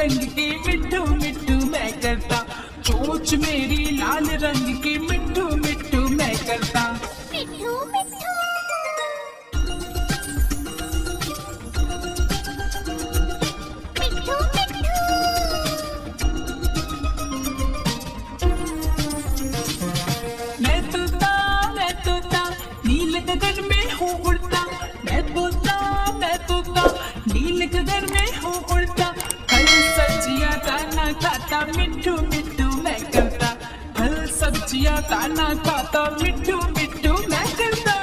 रंग की मिट्ठू मिट्ठू मैं करता, चोंच मेरी लाल रंग की मिट्ठू मिट्ठू मैं करता। मिट्ठू मिट्ठू मिट्ठू मिट्ठू मैं तोता नील गगन में हूँ उड़ता, मैं तोता नील गगन में हूँ उड़ता। फल सब्जियाँ दाना खाता मिट्ठू मिट्ठू मैं करता, फल सब्जियाँ दाना खाता मिट्ठू मिट्ठू मैं करता।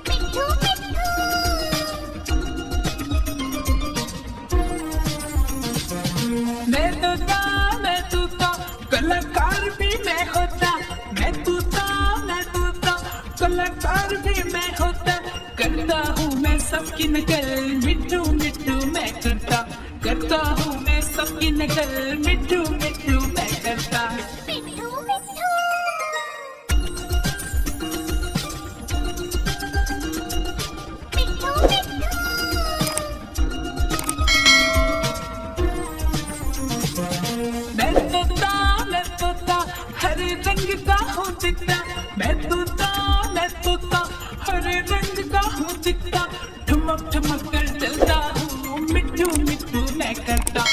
मिट्ठू मिट्ठू मैं तोता कलाकार भी मैं होता, मैं तोता कलाकार भी मैं होता। करता हूँ मैं सबकी नकल मिट्ठू मिट्ठू मैं करता हूँ मैं सबकी नकल मिट्ठू मिट्ठू मैं करता। मिट्ठू मिट्ठू मिट्ठू मिट्ठू मैं तोता हरे रंग का हूँ दिखता, मैं तोता हरे रंग का हूँ दिखता। ठुमक ठुमक कर चलता हूँ मिट्ठू मिट्ठू मैं करता,